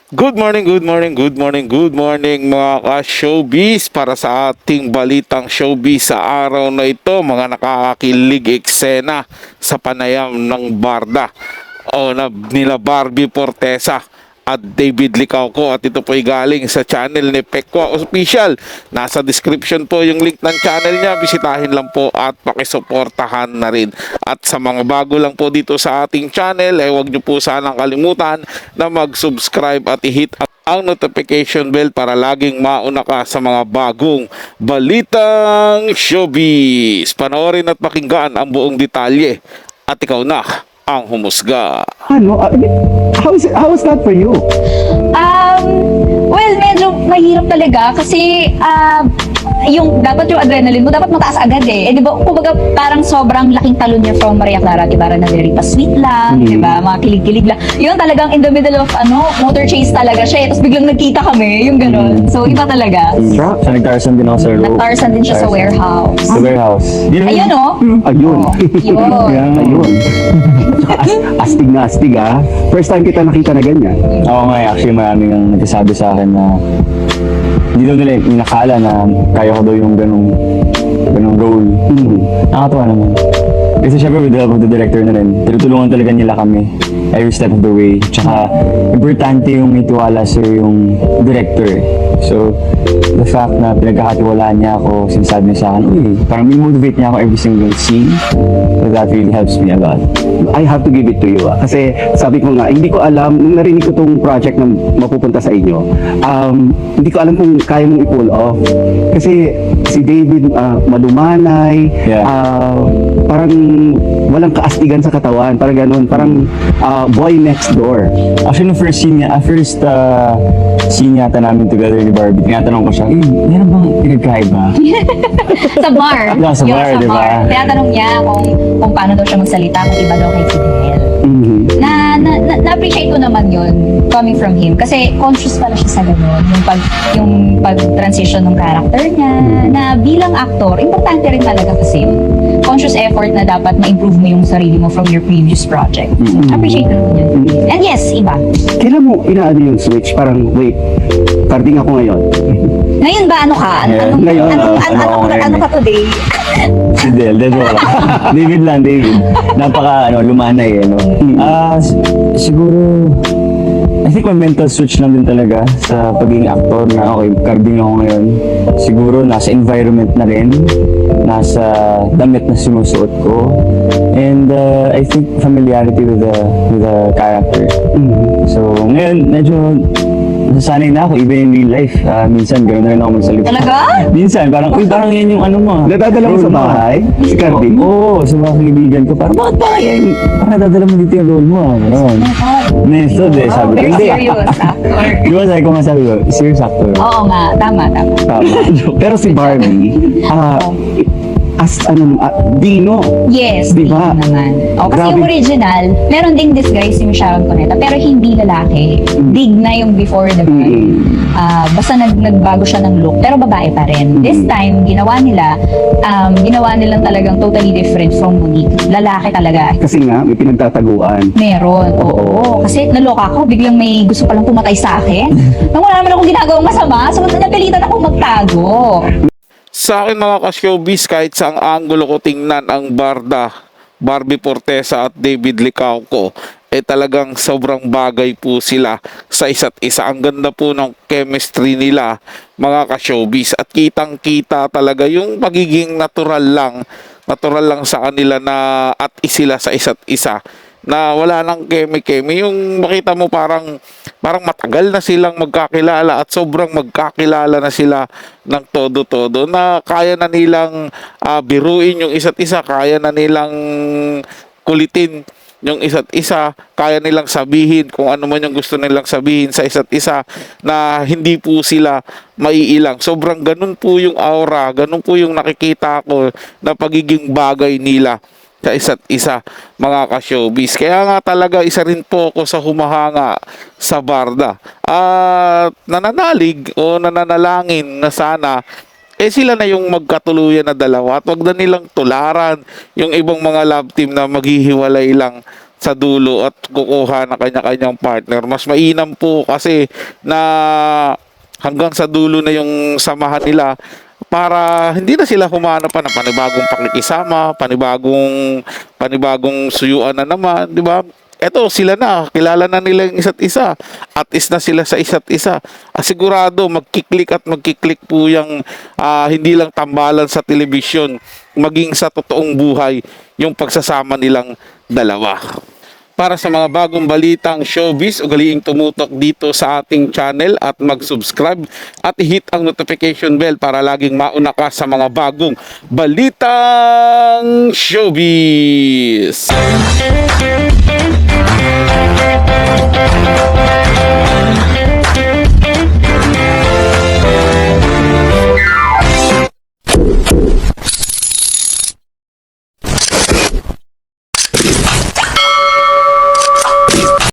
Good morning, good morning, good morning, good morning mga ka-showbiz. Para sa ating balitang showbiz sa araw na ito, mga nakakakilig eksena sa panayam ng Barda o nila Barbie Fortesa at David Licauco, at ito po ay galing sa channel ni Pekwa Official. Nasa description po yung link ng channel niya, bisitahin lang po at pakisuportahan na rin. At sa mga bago lang po dito sa ating channel, huwag niyo po sanang kalimutan na mag-subscribe at i-hit ang notification bell para laging mauna ka sa mga bagong balitang showbiz. Panoorin at pakinggan ang buong detalye at ikaw na ang humusga. Ano? How is that for you? Well, medyo mahirap talaga kasi yung dapat yung adrenaline mo dapat mataas agad eh. Di ba? Kumbaga parang sobrang laking talon niya from Maria Clara Ibarra na very pa-sweet lang, di ba? Mga kilig-kilig lang. Yun talagang in the middle of motor chase talaga siya. Tapos biglang nagkita kami, yung gano'n. So iba talaga. Sa nag-Tarzan din ako sa road. Nag-Tarzan din siya sa warehouse. Sa warehouse. Ayun oh. Ayun. Yun. Ayun. Astig na astig ah. First time kita nakita na ganyan. Oo nga, actually maraming ang nagsasabi sa akin na hindi daw nila inakala na kaya ko daw yung ganung role. Nakakatawa naman. Kasi syempre with the help of the director na rin, tinutulungan talaga nila kami every step of the way. Tsaka importante yung may tiwala sa yung director. So, the fact na pinagkakatiwalaan niya ako, sinasabi niya sa akin, uy, parang may motivate niya ako every single scene. So that really helps me a lot. I have to give it to you ah. Kasi sabi ko nga, hindi ko alam, nung narinig ko tong project na mapupunta sa inyo, hindi ko alam kung kaya mong i-pull off. Kasi si David malumanay, Yeah. Parang walang kaastigan sa katawan, parang ganun, parang boy next door. Actually, no first scene yata namin together ni Barbie, tinatanong ko siya, meron bang pinagkaiba? Sa bar. Yeah, sa bar, di ba? Tinatanong niya kung paano daw siya magsalita, kung iba daw kay Fidel. Na-appreciate ko naman yun coming from him kasi conscious pala siya sa ganun, yung pag-transition ng character niya, na bilang actor importante rin talaga kasi conscious effort na dapat ma-improve mo yung sarili mo from your previous project. Appreciate ko naman yun. And yes, iba. Kailan mo inaano yung switch? Parang, wait, carding ako ngayon. Ngayon ba ano ka? Ngayon, Ano ka today? Si Del wala. David lang, David. Napaka, lumanay no? Siguro, I think may mental switch lang din talaga sa pagiging actor na okay, carding ako ngayon. Siguro nasa environment na rin, nasa damit na sinusuot ko, and I think familiarity with the character. So ngayon medyo nasanay na ako even in real life. Minsan gano'n na rin ako magsalita. Talaga? Minsan parang yan yung ano mo. Nadadala mo sa bahay? Si carding? Oo, sa mga kaibigan ko. Parang yan? Parang nadadala mo dito yung role mo. Gano'n. Nesod sabi ko. Very Hindi. serious actor. Di ba sabi ko, serious actor. Oo nga, tama. Tama. Pero si Barbie, Dino. Yes, Di ba? Dino naman. O, kasi Grabe. yung original, meron ding disguise si Sharon Cuneta, pero hindi lalaki. Dig na yung before, diba? Basta nagbago siya ng look, pero babae pa rin. This time, ginawa nilang talagang totally different from Monique. Lalaki talaga. Kasi nga, may pinagtataguan. Meron, oo. Kasi naloka ako, biglang may gusto palang pumatay sa akin. Nang wala naman akong ginagawang masama, so napilitan akong magtago. Sa akin mga ka-showbiz, kahit saang anggulo ko tingnan ang Barbie Fortesa at David Licauco, talagang sobrang bagay po sila sa isa't isa. Ang ganda po ng chemistry nila mga ka-showbiz, at kitang-kita talaga yung pagiging natural lang sa kanila na at isila sa isa't isa, na wala nang keme-keme. Yung makita mo parang matagal na silang magkakilala at sobrang magkakilala na sila ng todo-todo, na kaya na nilang biruin yung isa't isa, kaya na nilang kulitin yung isa't isa, kaya nilang sabihin kung ano man yung gusto nilang sabihin sa isa't isa, na hindi po sila maiilang. Sobrang ganun po yung aura, ganun po yung nakikita ko na pagiging bagay nila sa isa't isa mga ka-showbiz. Kaya nga talaga isa rin po ako sa humahanga sa Barda at nananalig o nananalangin na sana sila na yung magkatuluyan na dalawa at wag na nilang tularan yung ibang mga love team na maghihiwalay lang sa dulo at kukuha ng kanya-kanyang partner. Mas mainam po kasi na hanggang sa dulo na yung samahan nila para hindi na sila humanap pa ng panibagong pakikisama, panibagong suyuan na naman, di ba? Eto, sila na, kilala na nila yung isa't isa. At is na sila sa isa't isa. Asigurado, magkiklik po yung hindi lang tambalan sa telebisyon, maging sa totoong buhay, yung pagsasama nilang dalawa. Para sa mga bagong balitang showbiz, ugaliing tumutok dito sa ating channel at mag-subscribe at i-hit ang notification bell para laging mauna ka sa mga bagong balitang showbiz.